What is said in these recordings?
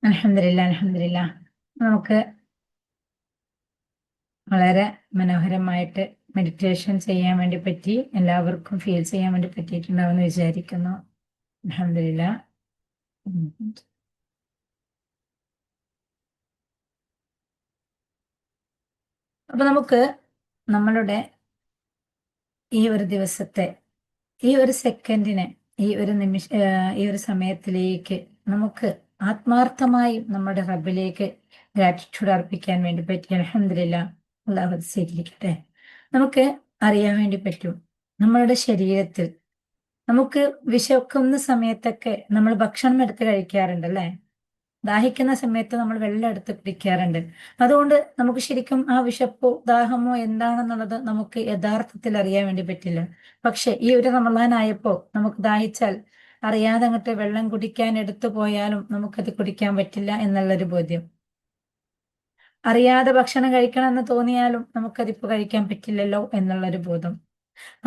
അൽഹംദുലില്ലാ അൽഹംദുലില്ലാ. നമുക്ക് വളരെ മനോഹരമായിട്ട് മെഡിറ്റേഷൻ ചെയ്യാൻ വേണ്ടി പറ്റി, എല്ലാവർക്കും ഫീൽ ചെയ്യാൻ വേണ്ടി പറ്റിയിട്ടുണ്ടാവുമെന്ന് വിചാരിക്കുന്നു. അൽഹംദുലില്ലാ. ഉം. അപ്പൊ നമുക്ക് നമ്മളുടെ ഈ ഒരു ദിവസത്തെ, ഈ ഒരു സെക്കൻഡിനെ, ഈ ഒരു ഈ ഒരു സമയത്തിലേക്ക് നമുക്ക് ആത്മാർത്ഥമായി നമ്മുടെ റബ്ബിലേക്ക് ഗ്രാറ്റിറ്റ്യൂഡ് അർപ്പിക്കാൻ വേണ്ടി പറ്റി. അൽഹംദുലില്ലാ. അല്ലാഹു അത് സ്വീകരിക്കട്ടെ. നമുക്ക് അറിയാൻ വേണ്ടി പറ്റും, നമ്മളുടെ ശരീരത്തിൽ നമുക്ക് വിശക്കുന്ന സമയത്തൊക്കെ നമ്മൾ ഭക്ഷണം എടുത്ത് കഴിക്കാറുണ്ടല്ലേ? ദാഹിക്കുന്ന സമയത്ത് നമ്മൾ വെള്ളം എടുത്ത് കുടിക്കാറുണ്ട്. അതുകൊണ്ട് നമുക്ക് ശരിക്കും ആ വിശപ്പോ ദാഹമോ എന്താണെന്നുള്ളത് നമുക്ക് യഥാർത്ഥത്തിൽ അറിയാൻ വേണ്ടി പറ്റില്ല. പക്ഷെ ഈ ഒരു റമളാനായപ്പോ നമുക്ക് ദാഹിച്ചാൽ അറിയാതെ അങ്ങോട്ട് വെള്ളം കുടിക്കാൻ എടുത്തു പോയാലും നമുക്കത് കുടിക്കാൻ പറ്റില്ല എന്നുള്ളൊരു ബോധ്യം. അറിയാതെ ഭക്ഷണം കഴിക്കണമെന്ന് തോന്നിയാലും നമുക്കതിപ്പോ കഴിക്കാൻ പറ്റില്ലല്ലോ എന്നുള്ളൊരു ബോധം.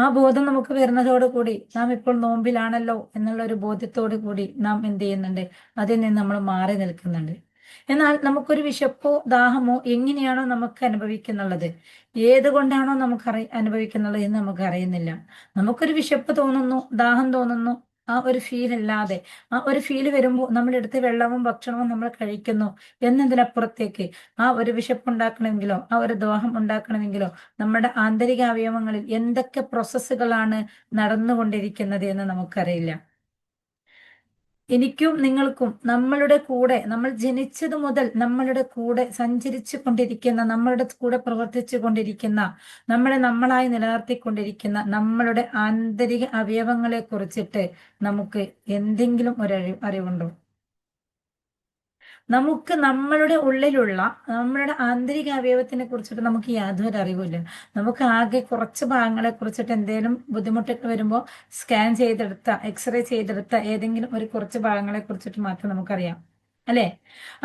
ആ ബോധം നമുക്ക് വരുന്നതോടുകൂടി നാം ഇപ്പോൾ നോമ്പിലാണല്ലോ എന്നുള്ള ഒരു ബോധ്യത്തോടു കൂടി നാം എന്ത് ചെയ്യുന്നുണ്ട്? അതിൽ നിന്ന് നമ്മൾ മാറി നിൽക്കുന്നുണ്ട്. എന്നാൽ നമുക്കൊരു വിശപ്പോ ദാഹമോ എങ്ങനെയാണോ നമുക്ക് അനുഭവിക്കുന്നുള്ളത്, ഏതുകൊണ്ടാണോ നമുക്ക് അനുഭവിക്കുന്നുള്ളത് എന്ന് നമുക്ക് അറിയുന്നില്ല. നമുക്കൊരു വിശപ്പ് തോന്നുന്നു, ദാഹം തോന്നുന്നു, ആ ഒരു ഫീൽ അല്ലാതെ, ആ ഒരു ഫീല് വരുമ്പോൾ നമ്മളെടുത്ത് വെള്ളവും ഭക്ഷണവും നമ്മൾ കഴിക്കുന്നു എന്നതിനപ്പുറത്തേക്ക് ആ ഒരു വിശപ്പ് ഉണ്ടാക്കണമെങ്കിലോ ആ ഒരു ദാഹം ഉണ്ടാക്കണമെങ്കിലോ നമ്മുടെ ആന്തരിക അവയവങ്ങളിൽ എന്തൊക്കെ പ്രോസസ്സുകളാണ് നടന്നുകൊണ്ടിരിക്കുന്നത് എന്ന് നമുക്കറിയില്ല. എനിക്കും നിങ്ങൾക്കും നമ്മളുടെ കൂടെ, നമ്മൾ ജനിച്ചത് മുതൽ നമ്മളുടെ കൂടെ സഞ്ചരിച്ചു കൊണ്ടിരിക്കുന്ന, നമ്മളുടെ കൂടെ പ്രവർത്തിച്ചു കൊണ്ടിരിക്കുന്ന, നമ്മളെ നമ്മളായി നിലനിർത്തിക്കൊണ്ടിരിക്കുന്ന നമ്മളുടെ ആന്തരിക അവയവങ്ങളെ കുറിച്ചിട്ട് നമുക്ക് എന്തെങ്കിലും ഒരു അറിവുണ്ടോ? നമുക്ക് നമ്മളുടെ ഉള്ളിലുള്ള നമ്മളുടെ ആന്തരിക അവയവത്തിനെ കുറിച്ചിട്ട് നമുക്ക് യാതൊരു അറിവില്ല. നമുക്ക് ആകെ കുറച്ച് ഭാഗങ്ങളെ കുറിച്ചിട്ട് എന്തെങ്കിലും ബുദ്ധിമുട്ടൊക്കെ വരുമ്പോൾ സ്കാൻ ചെയ്തെടുത്ത, എക്സ്റേ ചെയ്തെടുത്ത ഏതെങ്കിലും ഒരു കുറച്ച് ഭാഗങ്ങളെ കുറിച്ചിട്ട് മാത്രം നമുക്കറിയാം, അല്ലെ?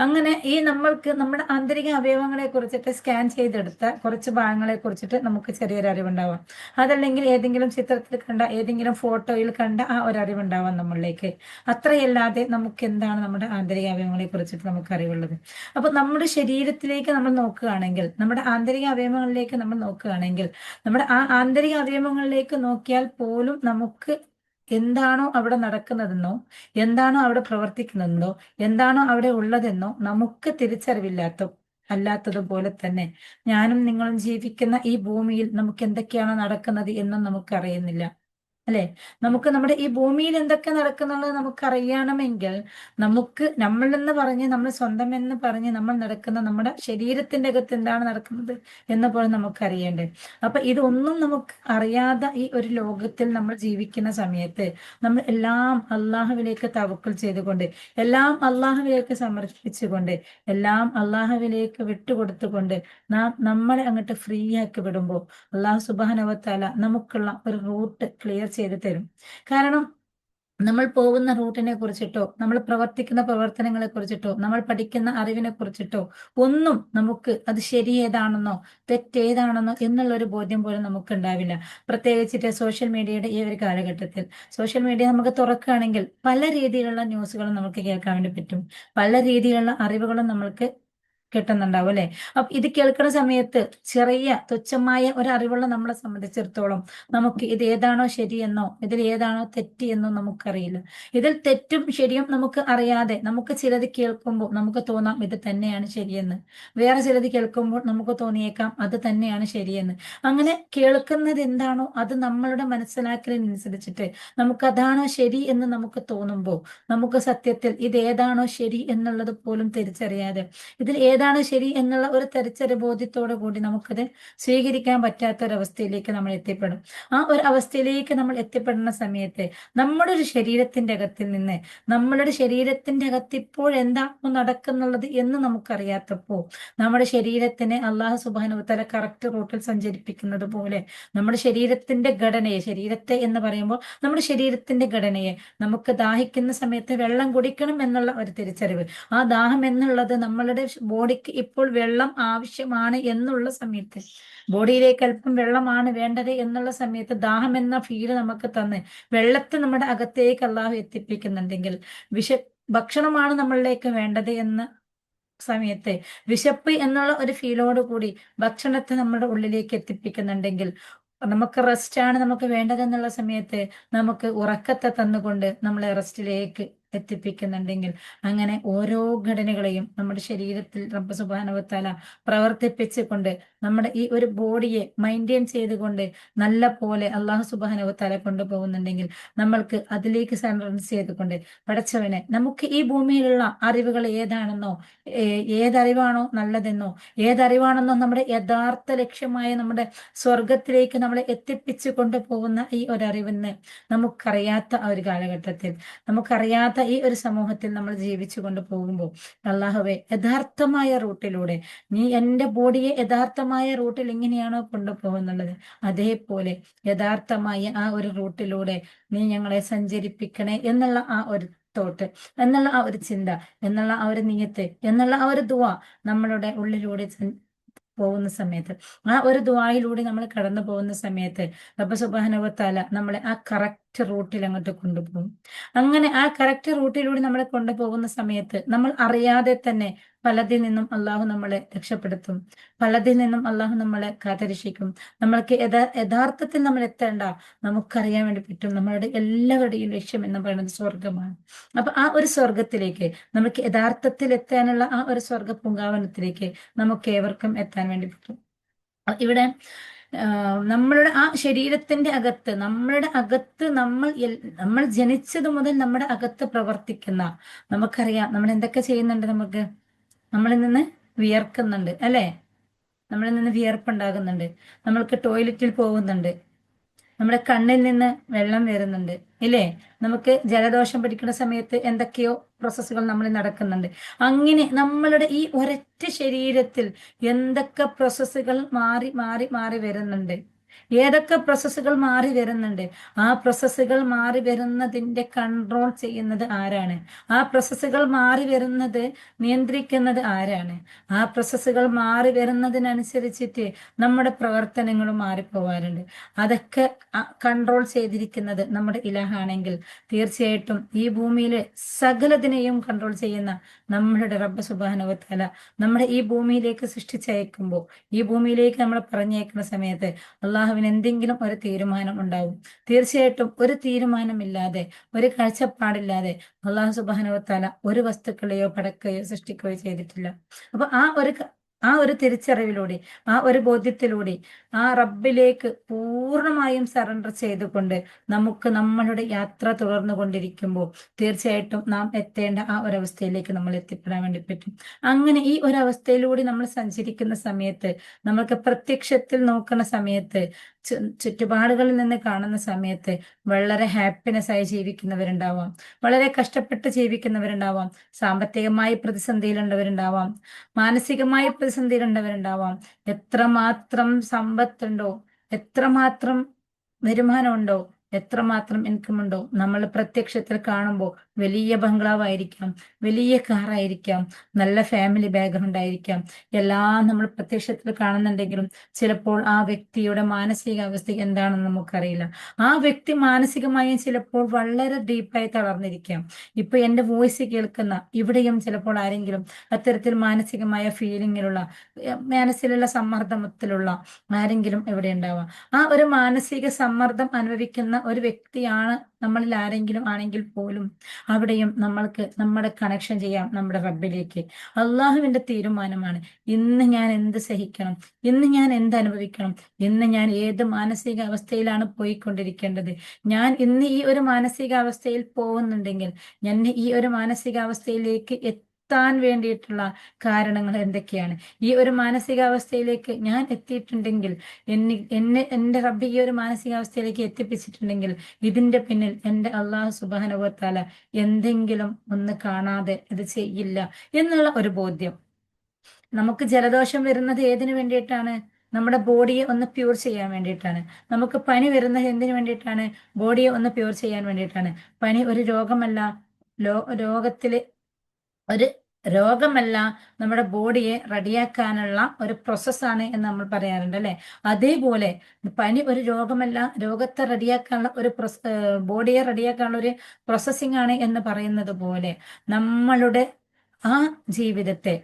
അങ്ങനെ ഈ നമ്മൾക്ക് നമ്മുടെ ആന്തരിക അവയവങ്ങളെ കുറിച്ചിട്ട് സ്കാൻ ചെയ്തെടുത്ത കുറച്ച് ഭാഗങ്ങളെ കുറിച്ചിട്ട് നമുക്ക് ചെറിയൊരു അറിവുണ്ടാവാം. അതല്ലെങ്കിൽ ഏതെങ്കിലും ചിത്രത്തിൽ കണ്ട, ഏതെങ്കിലും ഫോട്ടോയിൽ കണ്ട ആ ഒരു അറിവുണ്ടാവാം നമ്മളിലേക്ക്. അത്രയല്ലാതെ നമുക്ക് എന്താണ് നമ്മുടെ ആന്തരിക അവയവങ്ങളെ കുറിച്ചിട്ട് നമുക്ക് അറിവുള്ളത്? അപ്പൊ നമ്മുടെ ശരീരത്തിലേക്ക് നമ്മൾ നോക്കുകയാണെങ്കിൽ, നമ്മുടെ ആന്തരിക അവയവങ്ങളിലേക്ക് നമ്മൾ നോക്കുകയാണെങ്കിൽ, നമ്മുടെ ആ ആന്തരിക അവയവങ്ങളിലേക്ക് നോക്കിയാൽ പോലും നമുക്ക് എന്താണോ അവിടെ നടക്കുന്നതെന്നോ, എന്താണോ അവിടെ പ്രവർത്തിക്കുന്നതെന്നോ, എന്താണോ അവിടെ ഉള്ളതെന്നോ നമുക്ക് തിരിച്ചറിവില്ലാത്ത അല്ലാത്തതുപോലെ തന്നെ ഞാനും നിങ്ങളും ജീവിക്കുന്ന ഈ ഭൂമിയിൽ നമുക്ക് എന്തൊക്കെയാണോ നടക്കുന്നത് എന്നും നമുക്ക് അറിയുന്നില്ല, അല്ലെ? നമുക്ക് നമ്മുടെ ഈ ഭൂമിയിൽ എന്തൊക്കെ നടക്കുന്നുള്ളത് നമുക്കറിയണമെങ്കിൽ നമുക്ക് നമ്മൾ എന്ന് പറഞ്ഞ്, നമ്മൾ സ്വന്തം എന്ന് പറഞ്ഞ് നമ്മൾ നടക്കുന്ന നമ്മുടെ ശരീരത്തിന്റെ അകത്ത് എന്താണ് നടക്കുന്നത് എന്ന് പോലും നമുക്ക് അറിയണ്ടേ? അപ്പൊ ഇതൊന്നും നമുക്ക് അറിയാതെ ഈ ഒരു ലോകത്തിൽ നമ്മൾ ജീവിക്കുന്ന സമയത്ത് നമ്മൾ എല്ലാം അള്ളാഹുവിലേക്ക് തവക്കുൽ ചെയ്തുകൊണ്ട്, എല്ലാം അള്ളാഹുവിലേക്ക് സമർപ്പിച്ചുകൊണ്ട്, എല്ലാം അള്ളാഹുവിലേക്ക് വിട്ടുകൊടുത്തുകൊണ്ട് നാം നമ്മളെ അങ്ങോട്ട് ഫ്രീ ആക്കി വിടുമ്പോൾ അള്ളാഹു സുബ്ഹാനഹു വ തആല നമുക്കുള്ള ഒരു റൂട്ട് ക്ലിയർ ചെയ്ത് തരും. കാരണം നമ്മൾ പോകുന്ന റൂട്ടിനെ കുറിച്ചിട്ടോ, നമ്മൾ പ്രവർത്തിക്കുന്ന പ്രവർത്തനങ്ങളെ കുറിച്ചിട്ടോ, നമ്മൾ പഠിക്കുന്ന അറിവിനെ കുറിച്ചിട്ടോ ഒന്നും നമുക്ക് അത് ശരിയേതാണെന്നോ തെറ്റേതാണെന്നോ എന്നുള്ള ഒരു ബോധ്യം പോലും നമുക്ക് ഉണ്ടാവില്ല. പ്രത്യേകിച്ചിട്ട് സോഷ്യൽ മീഡിയയുടെ ഈ ഒരു കാലഘട്ടത്തിൽ സോഷ്യൽ മീഡിയ നമുക്ക് തുറക്കുകയാണെങ്കിൽ പല രീതിയിലുള്ള ന്യൂസുകളും നമുക്ക് കേൾക്കാൻ വേണ്ടി പറ്റും, പല രീതിയിലുള്ള അറിവുകളും നമ്മൾക്ക് കിട്ടുന്നുണ്ടാവും, അല്ലെ? അപ്പൊ ഇത് കേൾക്കുന്ന സമയത്ത് ചെറിയ തുച്ഛമായ ഒരു അറിവുള്ള നമ്മളെ സംബന്ധിച്ചിടത്തോളം നമുക്ക് ഇത് ഏതാണോ ശരിയെന്നോ ഇതിൽ ഏതാണോ തെറ്റിയെന്നോ നമുക്കറിയില്ല. ഇതിൽ തെറ്റും ശരിയും നമുക്ക് അറിയാതെ നമുക്ക് ചിലത് കേൾക്കുമ്പോൾ നമുക്ക് തോന്നാം ഇത് തന്നെയാണ് ശരിയെന്ന്, വേറെ ചിലത് കേൾക്കുമ്പോൾ നമുക്ക് തോന്നിയേക്കാം അത് തന്നെയാണ് ശരിയെന്ന്. അങ്ങനെ കേൾക്കുന്നത് എന്താണോ അത് നമ്മളുടെ മനസ്സിലാക്കലിനനുസരിച്ചിട്ട് നമുക്ക് അതാണോ ശരി എന്ന് നമുക്ക് തോന്നുമ്പോൾ നമുക്ക് സത്യത്തിൽ ഇത് ഏതാണോ ശരി എന്നുള്ളത് പോലും തിരിച്ചറിയാതെ ഇതിൽ ഏതാണ് ശരി എന്നുള്ള ഒരു തിരിച്ചറി ബോധ്യത്തോടു കൂടി നമുക്കത് സ്വീകരിക്കാൻ പറ്റാത്ത ഒരവസ്ഥയിലേക്ക് നമ്മൾ എത്തിപ്പെടും. ആ ഒരു അവസ്ഥയിലേക്ക് നമ്മൾ എത്തിപ്പെടുന്ന സമയത്ത് നമ്മുടെ ഒരു ശരീരത്തിന്റെ അകത്തിൽ നിന്ന്, നമ്മളുടെ ശരീരത്തിന്റെ അകത്ത് ഇപ്പോൾ എന്താണോ നടക്കുന്നുള്ളത് എന്ന് നമുക്കറിയാത്തപ്പോ നമ്മുടെ ശരീരത്തിനെ അള്ളാഹു സുബ്ഹാനഹു വ തആല കറക്റ്റ് റൂട്ടിൽ സഞ്ചരിപ്പിക്കുന്നത് പോലെ നമ്മുടെ ശരീരത്തിന്റെ ഘടനയെ, ശരീരത്തെ എന്ന് പറയുമ്പോൾ നമ്മുടെ ശരീരത്തിന്റെ ഘടനയെ, നമുക്ക് ദാഹിക്കുന്ന സമയത്ത് വെള്ളം കുടിക്കണം എന്നുള്ള ഒരു തിരിച്ചറിവ്, ആ ദാഹം എന്നുള്ളത് നമ്മളുടെ ബോഡിക്ക് ഇപ്പോൾ വെള്ളം ആവശ്യമാണ് എന്നുള്ള സമയത്ത്, ബോഡിയിലേക്ക് അല്പം വെള്ളമാണ് വേണ്ടത് എന്നുള്ള സമയത്ത് ദാഹം എന്ന ഫീല് നമുക്ക് തന്ന് വെള്ളത്തെ നമ്മുടെ അകത്തേക്ക് അള്ളാഹു എത്തിപ്പിക്കുന്നുണ്ടെങ്കിൽ, ഭക്ഷണമാണ് നമ്മളിലേക്ക് വേണ്ടത് എന്ന സമയത്ത്, വിശപ്പ് എന്നുള്ള ഒരു ഫീലോട് കൂടി ഭക്ഷണത്തെ നമ്മുടെ ഉള്ളിലേക്ക് എത്തിപ്പിക്കുന്നുണ്ടെങ്കിൽ, നമുക്ക് റെസ്റ്റ് ആണ് നമുക്ക് വേണ്ടതെന്നുള്ള സമയത്ത് നമുക്ക് ഉറക്കത്തെ തന്നുകൊണ്ട് നമ്മളെ റെസ്റ്റിലേക്ക് എത്തിപ്പിക്കുന്നുണ്ടെങ്കിൽ, അങ്ങനെ ഓരോ ഘടനകളെയും നമ്മുടെ ശരീരത്തിൽ റബ്ബ് സുബ്ഹാനഹു വ തആല പ്രവർത്തിപ്പിച്ചുകൊണ്ട് നമ്മുടെ ഈ ഒരു ബോഡിയെ മെയിൻറ്റെയിൻ ചെയ്തുകൊണ്ട് നല്ല പോലെ അള്ളാഹു സുബ്ഹാനഹു വ തആല കൊണ്ടുപോകുന്നുണ്ടെങ്കിൽ, നമ്മൾക്ക് അതിലേക്ക് സറണ്ടർ ചെയ്തുകൊണ്ട്, പടച്ചവനെ നമുക്ക് ഈ ഭൂമിയിലുള്ള അറിവുകൾ ഏതാണെന്നോ, ഏതറിവാണോ നല്ലതെന്നോ, ഏതറിവാണെന്നോ നമ്മുടെ യഥാർത്ഥ ലക്ഷ്യമായ നമ്മുടെ സ്വർഗത്തിലേക്ക് നമ്മളെ എത്തിപ്പിച്ചു കൊണ്ടുപോകുന്ന ഈ ഒരറിവിന്ന് നമുക്കറിയാത്ത ആ ഒരു കാലഘട്ടത്തിൽ, നമുക്കറിയാത്ത ഈ ഒരു സമൂഹത്തിൽ നമ്മൾ ജീവിച്ചു കൊണ്ട് പോകുമ്പോൾ, അള്ളാഹുവെ യഥാർത്ഥമായ റൂട്ടിലൂടെ നീ എൻ്റെ ബോഡിയെ യഥാർത്ഥമായ റൂട്ടിൽ എങ്ങനെയാണോ കൊണ്ടുപോകുന്നുള്ളത്, അതേപോലെ യഥാർത്ഥമായ ആ ഒരു റൂട്ടിലൂടെ നീ ഞങ്ങളെ സഞ്ചരിപ്പിക്കണേ എന്നുള്ള ആ ഒരു തോട്ട്, എന്നുള്ള ആ ഒരു ചിന്ത, എന്നുള്ള ആ ഒരു നിയത്ത്, എന്നുള്ള ആ ഒരു ദുആ നമ്മളുടെ ഉള്ളിലൂടെ പോകുന്ന സമയത്ത്, ആ ഒരു ദുആയിലൂടെ നമ്മൾ കടന്നു പോകുന്ന സമയത്ത് റബ്ബ് സുബ്ഹാനഹു വ തആല നമ്മളെ ആ കറക്റ്റ് റൂട്ടിൽ അങ്ങോട്ട് കൊണ്ടുപോകും. അങ്ങനെ ആ കറക്റ്റ് റൂട്ടിലൂടെ നമ്മളെ കൊണ്ടുപോകുന്ന സമയത്ത് നമ്മൾ അറിയാതെ തന്നെ പലതിൽ നിന്നും അള്ളാഹു നമ്മളെ രക്ഷപ്പെടുത്തും, പലതിൽ നിന്നും അള്ളാഹു നമ്മളെ കാത്തുരക്ഷിക്കും. നമ്മൾക്ക് യഥാർത്ഥത്തിൽ നമ്മൾ എത്തേണ്ട, നമുക്കറിയാൻ വേണ്ടി പറ്റും നമ്മളുടെ എല്ലാവരുടെയും ലക്ഷ്യം എന്ന് പറയുന്നത് സ്വർഗമാണ്. അപ്പൊ ആ ഒരു സ്വർഗത്തിലേക്ക് നമുക്ക് യഥാർത്ഥത്തിൽ എത്താനുള്ള ആ ഒരു സ്വർഗ പൂങ്കാവനത്തിലേക്ക് നമുക്ക് ഏവർക്കും എത്താൻ വേണ്ടി പറ്റും. ഇവിടെ നമ്മളുടെ ആ ശരീരത്തിന്റെ അകത്ത്, നമ്മളുടെ അകത്ത് നമ്മൾ ജനിച്ചത് മുതൽ നമ്മുടെ അകത്ത് പ്രവർത്തിക്കുന്ന, നമുക്കറിയാം നമ്മൾ എന്തൊക്കെ ചെയ്യുന്നുണ്ട്. നമ്മളിൽ നിന്ന് വിയർക്കുന്നുണ്ട് അല്ലെ, നമ്മളിൽ നിന്ന് വിയർപ്പുണ്ടാകുന്നുണ്ട്, നമ്മൾക്ക് ടോയ്ലറ്റിൽ പോകുന്നുണ്ട്, നമ്മുടെ കണ്ണിൽ നിന്ന് വെള്ളം വരുന്നുണ്ട് ഇല്ലേ, നമുക്ക് ജലദോഷം പിടിക്കുന്ന സമയത്ത് എന്തൊക്കെയോ പ്രോസസ്സുകൾ നമ്മൾ നടക്കുന്നുണ്ട്. അങ്ങനെ നമ്മളുടെ ഈ ഒരൊറ്റ ശരീരത്തിൽ എന്തൊക്കെ പ്രോസസ്സുകൾ മാറി മാറി മാറി വരുന്നുണ്ട്, ഏതൊക്കെ പ്രോസസ്സുകൾ മാറി വരുന്നുണ്ട്. ആ പ്രോസസ്സുകൾ മാറി വരുന്നതിന്റെ കൺട്രോൾ ചെയ്യുന്നത് ആരാണ്? ആ പ്രോസസ്സുകൾ മാറി വരുന്നത് നിയന്ത്രിക്കുന്നത് ആരാണ്? ആ പ്രോസസ്സുകൾ മാറി വരുന്നതിനനുസരിച്ചിട്ട് നമ്മുടെ പ്രവർത്തനങ്ങളും മാറിപ്പോവാറുണ്ട്. അതൊക്കെ കൺട്രോൾ ചെയ്തിരിക്കുന്നത് നമ്മുടെ ഇലാഹാണെങ്കിൽ, തീർച്ചയായിട്ടും ഈ ഭൂമിയിലെ സകലതിനെയും കൺട്രോൾ ചെയ്യുന്ന നമ്മളുടെ റബ്ബ് സുബ്ഹാനഹു വ തആല നമ്മുടെ ഈ ഭൂമിയിലേക്ക് സൃഷ്ടിച്ചയക്കുമ്പോൾ, ഈ ഭൂമിയിലേക്ക് നമ്മൾ പറഞ്ഞയക്കുന്ന സമയത്ത് അള്ളാഹുവിന് എന്തെങ്കിലും ഒരു തീരുമാനം ഉണ്ടാവും. തീർച്ചയായിട്ടും ഒരു തീരുമാനമില്ലാതെ, ഒരു കാഴ്ചപ്പാടില്ലാതെ അള്ളാഹു സുബ്ഹാനഹു വ തആല ഒരു വസ്തുക്കളെയോ പടക്കുകയോ സൃഷ്ടിക്കുകയോ ചെയ്തിട്ടില്ല. അപ്പൊ ആ ഒരു തിരിച്ചറിവിലൂടെ, ആ ഒരു ബോധ്യത്തിലൂടെ, ആ റബ്ബിലേക്ക് പൂർണ്ണമായും സറണ്ടർ ചെയ്തുകൊണ്ട് നമുക്ക് നമ്മളുടെ യാത്ര തുടർന്നു കൊണ്ടിരിക്കുമ്പോൾ തീർച്ചയായിട്ടും നാം എത്തേണ്ട ആ ഒരവസ്ഥയിലേക്ക് നമ്മൾ എത്തിപ്പെടാൻ വേണ്ടി പറ്റും. അങ്ങനെ ഈ ഒരവസ്ഥയിലൂടെ നമ്മൾ സഞ്ചരിക്കുന്ന സമയത്ത്, നമ്മൾക്ക് പ്രത്യക്ഷത്തിൽ നോക്കുന്ന സമയത്ത്, ചുറ്റുപാടുകളിൽ നിന്ന് കാണുന്ന സമയത്ത് വളരെ ഹാപ്പിനെസ് ആയി ജീവിക്കുന്നവരുണ്ടാവാം, വളരെ കഷ്ടപ്പെട്ട് ജീവിക്കുന്നവരുണ്ടാവാം, സാമ്പത്തികമായി പ്രതിസന്ധിയിലുള്ളവരുണ്ടാവാം, മാനസികമായി പ്രതിസന്ധിയിലുള്ളവരുണ്ടാവാം. എത്രമാത്രം സമ്പത്തുണ്ടോ, എത്രമാത്രം വരുമാനമുണ്ടോ, എത്രമാത്രം ഇൻകം ഉണ്ടോ, നമ്മൾ പ്രത്യക്ഷത്തിൽ കാണുമ്പോൾ വലിയ ബംഗ്ലാവായിരിക്കാം, വലിയ കാറായിരിക്കാം, നല്ല ഫാമിലി ബാക്ക്ഗ്രൗണ്ട് ആയിരിക്കാം, എല്ലാം നമ്മൾ പ്രത്യക്ഷത്തിൽ കാണുന്നുണ്ടെങ്കിലും ചിലപ്പോൾ ആ വ്യക്തിയുടെ മാനസികാവസ്ഥ എന്താണെന്ന് നമുക്കറിയില്ല. ആ വ്യക്തി മാനസികമായും ചിലപ്പോൾ വളരെ ഡീപ്പായി തളർന്നിരിക്കാം. ഇപ്പൊ എന്റെ വോയിസ് കേൾക്കുന്ന ഇവിടെയും ചിലപ്പോൾ ആരെങ്കിലും അത്തരത്തിൽ മാനസികമായ ഫീലിങ്ങിലുള്ള, മനസ്സിലുള്ള സമ്മർദ്ദത്തിലുള്ള ആരെങ്കിലും ഇവിടെ ഉണ്ടാവാം. ആ ഒരു മാനസിക സമ്മർദ്ദം അനുഭവിക്കുന്ന ഒരു വ്യക്തിയാണ് നമ്മളിൽ ആരെങ്കിലും ആണെങ്കിൽ പോലും അവിടെയും നമ്മൾക്ക് നമ്മുടെ കണക്ഷൻ ചെയ്യാം നമ്മുടെ റബ്ബിലേക്ക്. അള്ളാഹുവിന്റെ തീരുമാനമാണ് ഇന്ന് ഞാൻ എന്ത് സഹിക്കണം, ഇന്ന് ഞാൻ എന്ത് അനുഭവിക്കണം, ഇന്ന് ഞാൻ ഏത് മാനസിക അവസ്ഥയിലാണ് പോയിക്കൊണ്ടിരിക്കേണ്ടത്. ഞാൻ ഇന്ന് ഈ ഒരു മാനസികാവസ്ഥയിൽ പോകുന്നുണ്ടെങ്കിൽ എന്നെ ഈ ഒരു മാനസികാവസ്ഥയിലേക്ക് എത്താൻ വേണ്ടിയിട്ടുള്ള കാരണങ്ങൾ എന്തൊക്കെയാണ്? ഈ ഒരു മാനസികാവസ്ഥയിലേക്ക് ഞാൻ എത്തിയിട്ടുണ്ടെങ്കിൽ, എൻ്റെ റബ്ബ് ഈ ഒരു മാനസികാവസ്ഥയിലേക്ക് എത്തിപ്പിച്ചിട്ടുണ്ടെങ്കിൽ, ഇതിന്റെ പിന്നിൽ എൻ്റെ അള്ളാഹു സുബ്ഹാനഹു വ തആല എന്തെങ്കിലും ഒന്ന് കാണാതെ ഇത് ചെയ്യില്ല എന്നുള്ള ഒരു ബോധ്യം. നമുക്ക് ജലദോഷം വരുന്നത് ഏതിനു വേണ്ടിയിട്ടാണ്? നമ്മുടെ ബോഡിയെ ഒന്ന് പ്യൂർ ചെയ്യാൻ വേണ്ടിയിട്ടാണ്. നമുക്ക് പനി വരുന്നത് എന്തിനു വേണ്ടിയിട്ടാണ്? ബോഡിയെ ഒന്ന് പ്യൂർ ചെയ്യാൻ വേണ്ടിയിട്ടാണ്. പനി ഒരു രോഗമല്ല, രോഗത്തില് ഒരു രോഗമല്ല, നമ്മുടെ ബോഡിയെ റെഡിയാക്കാനുള്ള ഒരു പ്രോസസ്സാണ് എന്ന് നമ്മൾ പറയാറുണ്ട് അല്ലെ. അതേപോലെ പനി ഒരു രോഗമല്ല, രോഗത്തെ റെഡിയാക്കാനുള്ള ഒരു ബോഡിയെ റെഡിയാക്കാനുള്ള ഒരു പ്രോസസ്സിംഗ് ആണ് എന്ന് പറയുന്നത് പോലെ നമ്മളുടെ ആ ജീവിതത്തെ,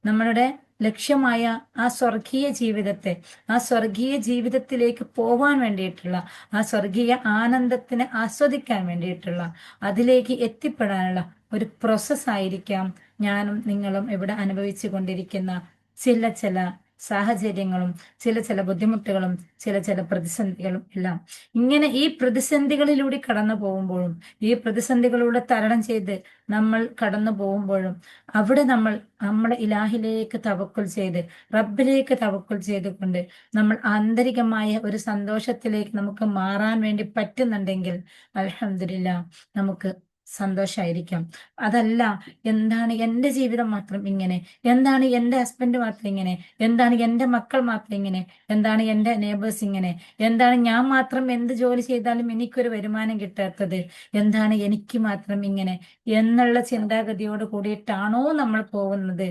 നമ്മളുടെ ലക്ഷ്യമായ ആ സ്വർഗീയ ജീവിതത്തെ, ആ സ്വർഗീയ ജീവിതത്തിലേക്ക് പോവാൻ വേണ്ടിയിട്ടുള്ള, ആ സ്വർഗീയ ആനന്ദത്തിനെ ആസ്വദിക്കാൻ വേണ്ടിയിട്ടുള്ള, അതിലേക്ക് എത്തിപ്പെടാനുള്ള ഒരു പ്രോസസ് ആയിരിക്കാം ഞാനും നിങ്ങളും ഇവിടെ അനുഭവിച്ചു കൊണ്ടിരിക്കുന്ന ചില സാഹചര്യങ്ങളും ചില ബുദ്ധിമുട്ടുകളും ചില പ്രതിസന്ധികളും എല്ലാം. ഇങ്ങനെ ഈ പ്രതിസന്ധികളിലൂടെ കടന്നു പോകുമ്പോഴും, ഈ പ്രതിസന്ധികളിലൂടെ തരണം ചെയ്ത് നമ്മൾ കടന്നു പോകുമ്പോഴും, അവിടെ നമ്മൾ നമ്മുടെ ഇലാഹിലേക്ക് തവക്കുൽ ചെയ്ത്, റബ്ബിലേക്ക് തവക്കുൽ ചെയ്തുകൊണ്ട് നമ്മൾ ആന്തരികമായ ഒരു സന്തോഷത്തിലേക്ക് നമുക്ക് മാറാൻ വേണ്ടി പറ്റുന്നുണ്ടെങ്കിൽ അൽഹംദുലില്ലാ, നമുക്ക് സന്തോഷായിരിക്കാം. അതല്ല, എന്താണ് എൻ്റെ ജീവിതം മാത്രം ഇങ്ങനെ, എന്താണ് എൻ്റെ ഹസ്ബൻഡ് മാത്രം ഇങ്ങനെ, എന്താണ് എൻ്റെ മക്കൾ മാത്രം ഇങ്ങനെ, എന്താണ് എൻ്റെ നെയ്ബേഴ്സ് ഇങ്ങനെ, എന്താണ് ഞാൻ മാത്രം എന്ത് ജോലി ചെയ്താലും എനിക്കൊരു വരുമാനം കിട്ടാത്തത്, എന്താണ് എനിക്ക് മാത്രം ഇങ്ങനെ എന്നുള്ള ചിന്താഗതിയോട് കൂടിയിട്ടാണോ നമ്മൾ പോകുന്നത്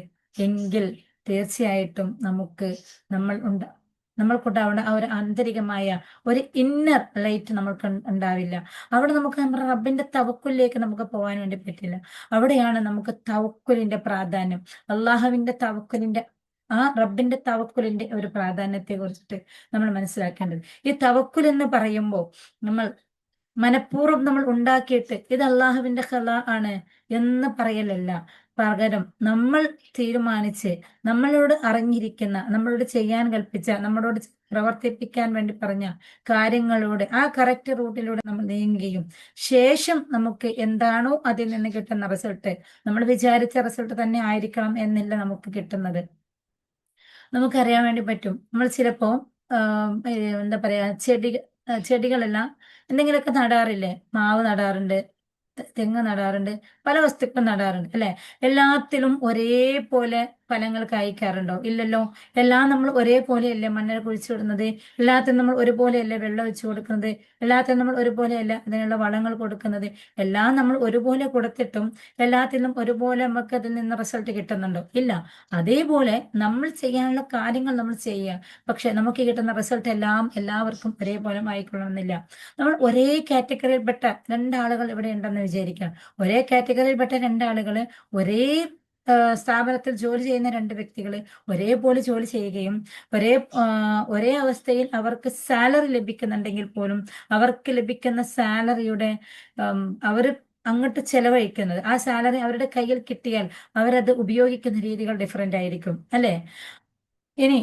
എങ്കിൽ തീർച്ചയായിട്ടും നമ്മൾ നമ്മൾക്കുണ്ടാവേണ്ട ആ ഒരു ആന്തരികമായ ഒരു ഇന്നർ ലൈറ്റ് നമ്മൾക്ക് ഉണ്ടാവില്ല. അവിടെ നമുക്ക് നമ്മുടെ റബ്ബിന്റെ തവക്കുലിലേക്ക് നമുക്ക് പോകാൻ വേണ്ടി പറ്റില്ല. അവിടെയാണ് നമുക്ക് തവക്കുലിന്റെ പ്രാധാന്യം, അള്ളാഹുവിന്റെ തവക്കുലിന്റെ, ആ റബ്ബിന്റെ തവക്കുലിന്റെ ഒരു പ്രാധാന്യത്തെ കുറിച്ചിട്ട് നമ്മൾ മനസ്സിലാക്കേണ്ടത്. ഈ തവക്കുൽ എന്ന് പറയുമ്പോൾ നമ്മൾ മനഃപൂർവ്വം നമ്മൾ ഉണ്ടാക്കിയിട്ട് ഇത് അള്ളാഹുവിന്റെ ഖലാ ആണ് എന്ന് പറയലല്ല. പകരം നമ്മൾ തീരുമാനിച്ച്, നമ്മളോട് അറിഞ്ഞിരിക്കുന്ന, നമ്മളോട് ചെയ്യാൻ കൽപ്പിച്ച, നമ്മളോട് പ്രവർത്തിപ്പിക്കാൻ വേണ്ടി പറഞ്ഞ കാര്യങ്ങളോട് ആ കറക്റ്റ് റൂട്ടിലൂടെ നമ്മൾ നീങ്ങുകയും ശേഷം നമുക്ക് എന്താണോ അതിൽ നിന്ന് കിട്ടുന്ന റിസൾട്ട്, നമ്മൾ വിചാരിച്ച റിസൾട്ട് തന്നെ ആയിരിക്കണം എന്നില്ല നമുക്ക് കിട്ടുന്നത്. നമുക്കറിയാൻ വേണ്ടി പറ്റും. നമ്മൾ ചിലപ്പോ എന്താ പറയാ, ചെടികളെല്ലാം എന്തെങ്കിലുമൊക്കെ നടാറില്ലേ? മാവ് നടാറുണ്ട്, തെങ്ങ് നടാറുണ്ട്, പല വസ്തുക്കളും നടാറുണ്ട് അല്ലെ. എല്ലാത്തിലും ഒരേപോലെ ഫലങ്ങൾ കായ്ക്കാറുണ്ടോ? ഇല്ലല്ലോ. എല്ലാം നമ്മൾ ഒരേപോലെയല്ലേ മണ്ണിൽ കുഴിച്ചിടുന്നത്, എല്ലാത്തിനും നമ്മൾ ഒരുപോലെയല്ലേ വെള്ളം ഒഴിച്ചു കൊടുക്കുന്നത്, എല്ലാത്തിനും നമ്മൾ ഒരുപോലെയല്ല അതിനുള്ള വളങ്ങൾ കൊടുക്കുന്നത്. എല്ലാം നമ്മൾ ഒരുപോലെ കൊടുത്തിട്ടും എല്ലാത്തിനും ഒരുപോലെ നമുക്ക് അതിൽ നിന്ന് റിസൾട്ട് കിട്ടുന്നുണ്ടോ? ഇല്ല. അതേപോലെ നമ്മൾ ചെയ്യാനുള്ള കാര്യങ്ങൾ നമ്മൾ ചെയ്യുക, പക്ഷെ നമുക്ക് കിട്ടുന്ന റിസൾട്ട് എല്ലാം എല്ലാവർക്കും ഒരേപോലെ ആയിക്കൊള്ളണമെന്നില്ല. നമ്മൾ ഒരേ കാറ്റഗറിയിൽപ്പെട്ട രണ്ടാളുകൾ ഇവിടെ ഉണ്ടെന്ന് വിചാരിക്കാം. ഒരേ കാറ്റഗറിയിൽപ്പെട്ട രണ്ടാളുകൾ, ഒരേ സ്ഥാപനത്തിൽ ജോലി ചെയ്യുന്ന രണ്ട് വ്യക്തികൾ ഒരേപോലെ ജോലി ചെയ്യുകയും ഒരേ ഒരേ അവസ്ഥയിൽ അവർക്ക് സാലറി ലഭിക്കുന്നുണ്ടെങ്കിൽ പോലും അവർക്ക് ലഭിക്കുന്ന സാലറിയുടെ അവർ അങ്ങോട്ട് ചെലവഴിക്കുന്നത്, ആ സാലറി അവരുടെ കയ്യിൽ കിട്ടിയാൽ അവരത് ഉപയോഗിക്കുന്ന രീതികൾ ഡിഫറെന്റ് ആയിരിക്കും അല്ലെ. ഇനി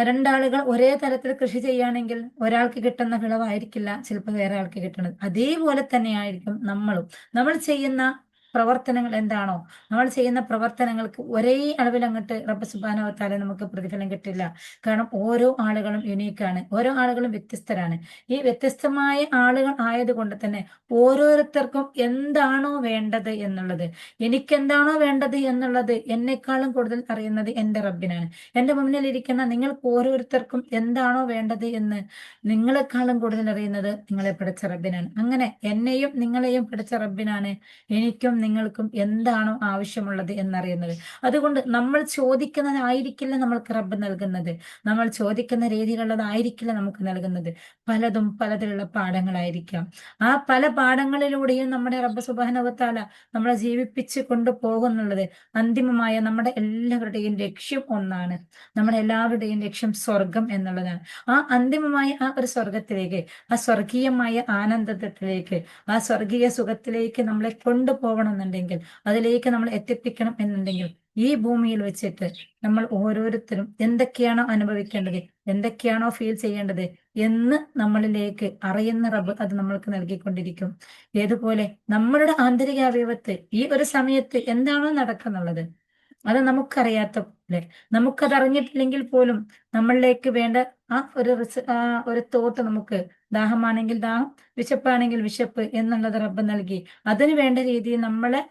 രണ്ടാളുകൾ ഒരേ തരത്തിൽ കൃഷി ചെയ്യുകയാണെങ്കിൽ ഒരാൾക്ക് കിട്ടുന്ന വിളവായിരിക്കില്ല ചിലപ്പോൾ വേറെ ആൾക്ക് കിട്ടുന്നത്. അതേപോലെ തന്നെയായിരിക്കും നമ്മൾ ചെയ്യുന്ന പ്രവർത്തനങ്ങൾ എന്താണോ, നമ്മൾ ചെയ്യുന്ന പ്രവർത്തനങ്ങൾക്ക് ഒരേ അളവിൽ അങ്ങോട്ട് റബ്ബ് സുബ്ഹാനഹു വ തആല നമുക്ക് പ്രതിഫലം കിട്ടില്ല. കാരണം ഓരോ ആളുകളും യുണീക്കാണ്, ഓരോ ആളുകളും വ്യത്യസ്തരാണ്. ഈ വ്യത്യസ്തമായ ആളുകൾ ആയതുകൊണ്ട് തന്നെ ഓരോരുത്തർക്കും എന്താണോ വേണ്ടത് എന്നുള്ളത്, എനിക്കെന്താണോ വേണ്ടത് എന്നുള്ളത് എന്നെക്കാളും കൂടുതൽ അറിയുന്നത് എൻ്റെ റബ്ബിനാണ്. എൻ്റെ മുന്നിലിരിക്കുന്ന നിങ്ങൾക്ക് ഓരോരുത്തർക്കും എന്താണോ വേണ്ടത് എന്ന് നിങ്ങളെക്കാളും കൂടുതൽ അറിയുന്നത് നിങ്ങളെ പഠിച്ച റബ്ബിനാണ്. അങ്ങനെ എന്നെയും നിങ്ങളെയും പഠിച്ച റബ്ബിനാണ് എനിക്കും നിങ്ങൾക്കും എന്താണോ ആവശ്യമുള്ളത് എന്നറിയുന്നത്. അതുകൊണ്ട് നമ്മൾ ചോദിക്കുന്നതായിരിക്കില്ല നമ്മൾക്ക് റബ്ബ് നൽകുന്നത്, നമ്മൾ ചോദിക്കുന്ന രീതിയിലുള്ളതായിരിക്കില്ല നമുക്ക് നൽകുന്നത്. പലതും പലതിലുള്ള പാഠങ്ങളായിരിക്കാം. ആ പല പാഠങ്ങളിലൂടെയും നമ്മുടെ റബ്ബ് സുബ്ഹാനഹു വ തആല നമ്മളെ ജീവിപ്പിച്ച് കൊണ്ടുപോകുന്നുള്ളത് അന്തിമമായ നമ്മുടെ എല്ലാവരുടെയും ലക്ഷ്യം ഒന്നാണ്. നമ്മുടെ എല്ലാവരുടെയും ലക്ഷ്യം സ്വർഗം എന്നുള്ളതാണ്. ആ അന്തിമമായ ആ ഒരു സ്വർഗത്തിലേക്ക്, ആ സ്വർഗീയമായ ആനന്ദത്തിലേക്ക്, ആ സ്വർഗീയ സുഖത്തിലേക്ക് നമ്മളെ കൊണ്ടുപോകണമെന്നുണ്ടെങ്കിൽ, അതിലേക്ക് നമ്മൾ എത്തിപ്പിക്കണം എന്നുണ്ടെങ്കിൽ ഈ ഭൂമിയിൽ വെച്ചിട്ട് നമ്മൾ ഓരോരുത്തരും എന്തൊക്കെയാണോ അനുഭവിക്കേണ്ടത്, എന്തൊക്കെയാണോ ഫീൽ ചെയ്യേണ്ടത് എന്ന് നമ്മളിലേക്ക് അറിയുന്ന റബ്ബ് അത് നമ്മൾക്ക് നൽകിക്കൊണ്ടിരിക്കും. ഏതുപോലെ നമ്മളുടെ ആന്തരിക അവയവത്ത് ഈ ഒരു സമയത്ത് എന്താണോ നടക്കുന്നുള്ളത് അത് നമുക്കറിയാത്ത പോലെ, നമുക്കത് അറിഞ്ഞിട്ടില്ലെങ്കിൽ പോലും നമ്മളിലേക്ക് വേണ്ട ആ ഒരു തോട്ട്, നമുക്ക് ദാഹമാണെങ്കിൽ ദാഹം, വിശപ്പാണെങ്കിൽ വിശപ്പ് എന്നുള്ളത് റബ്ബ് നൽകി അതിന് വേണ്ട രീതിയിൽ നമ്മളെ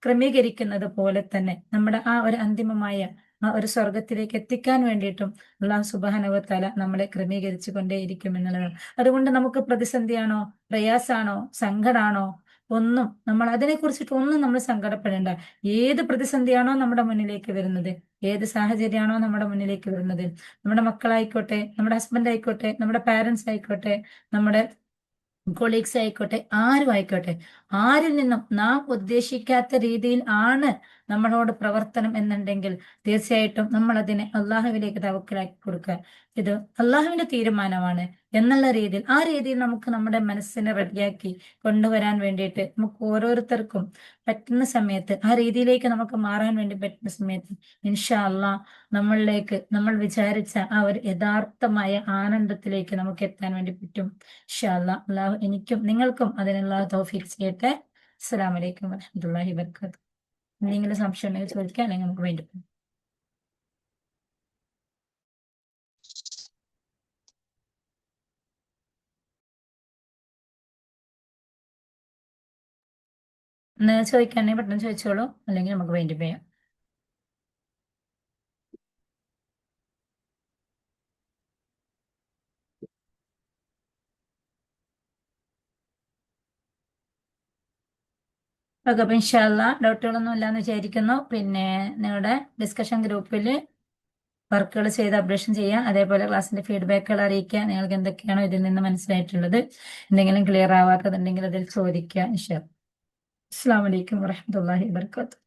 ക്രമീകരിക്കുന്നത് പോലെ തന്നെ നമ്മുടെ ആ ഒരു അന്തിമമായ ആ ഒരു സ്വർഗത്തിലേക്ക് എത്തിക്കാൻ വേണ്ടിയിട്ടും അല്ലാഹു സുബ്ഹാനഹു വ തആല നമ്മളെ ക്രമീകരിച്ചു കൊണ്ടേയിരിക്കും എന്നുള്ളതാണ്. അതുകൊണ്ട് നമുക്ക് പ്രതിസന്ധിയാണോ, പ്രയാസാണോ, സങ്കടാണോ, ഒന്നും നമ്മൾ അതിനെക്കുറിച്ചിട്ട് ഒന്നും നമ്മൾ സങ്കടപ്പെടേണ്ട. ഏത് പ്രതിസന്ധിയാണോ നമ്മുടെ മുന്നിലേക്ക് വരുന്നത്, ഏത് സാഹചര്യമാണോ നമ്മുടെ മുന്നിലേക്ക് വരുന്നത്, നമ്മുടെ മക്കളായിക്കോട്ടെ, നമ്മുടെ ഹസ്ബൻഡ് ആയിക്കോട്ടെ, നമ്മുടെ പാരന്റ്സ് ആയിക്കോട്ടെ, നമ്മുടെ കൊളീഗ്സ് ആയിക്കോട്ടെ, ആരും ആയിക്കോട്ടെ, ആരിൽ നിന്നും നാം ഉദ്ദേശിക്കാത്ത രീതിയിൽ ആണ് നമ്മളോട് പ്രവർത്തനം എന്നുണ്ടെങ്കിൽ തീർച്ചയായിട്ടും നമ്മൾ അതിനെ അള്ളാഹുവിലേക്ക് തവക്കലാക്കി കൊടുക്കുക. ഇത് അള്ളാഹുവിന്റെ തീരുമാനമാണ് എന്നുള്ള രീതിയിൽ, ആ രീതിയിൽ നമുക്ക് നമ്മുടെ മനസ്സിനെ റെഡിയാക്കി കൊണ്ടുവരാൻ വേണ്ടിയിട്ട് നമുക്ക് ഓരോരുത്തർക്കും പറ്റുന്ന സമയത്ത് ആ രീതിയിലേക്ക് നമുക്ക് മാറാൻ വേണ്ടി പറ്റുന്ന സമയത്ത് ഇൻഷാ അള്ളാഹ് നമ്മളിലേക്ക് നമ്മൾ വിചാരിച്ച ആ ഒരു യഥാർത്ഥമായ ആനന്ദത്തിലേക്ക് നമുക്ക് എത്താൻ വേണ്ടി പറ്റും. ഇൻഷാ അള്ളാഹ്. അള്ളാഹു എനിക്കും നിങ്ങൾക്കും അതിനുള്ള തൗഫീഖ് ചെയ്യട്ടെ. അസ്സലാമു അലൈക്കും വറഹ്മത്തുള്ളാഹി വബറകാതുഹു. എന്തെങ്കിലും സംശയം ഉണ്ടെങ്കിൽ ചോദിക്കാം, അല്ലെങ്കിൽ നമുക്ക് വേണ്ടി ചോദിക്കുകയാണെങ്കിൽ പെട്ടെന്ന് ചോദിച്ചോളൂ, അല്ലെങ്കിൽ നമുക്ക് വേണ്ടി ചെയ്യാം. ഓക്കെ, അപ്പൊ ഇൻഷാല്ല ഡൗട്ടുകളൊന്നും ഇല്ലാന്ന് വിചാരിക്കുന്നു. പിന്നെ നിങ്ങളുടെ ഡിസ്കഷൻ ഗ്രൂപ്പിൽ വർക്കുകൾ ചെയ്ത് അപ്ഡേഷൻ ചെയ്യാം. അതേപോലെ ക്ലാസ്സിന്റെ ഫീഡ്ബാക്കുകൾ അറിയിക്കുക. നിങ്ങൾക്ക് എന്തൊക്കെയാണോ ഇതിൽ നിന്ന് മനസ്സിലായിട്ടുള്ളത്, എന്തെങ്കിലും ക്ലിയർ ആവാത്തതുണ്ടെങ്കിൽ അതിൽ ചോദിക്കുക. ഇൻഷാ അല്ലാ. അസ്സലാമു അലൈക്കും വറഹ്മത്തുള്ളാഹി വബറകാതുഹു.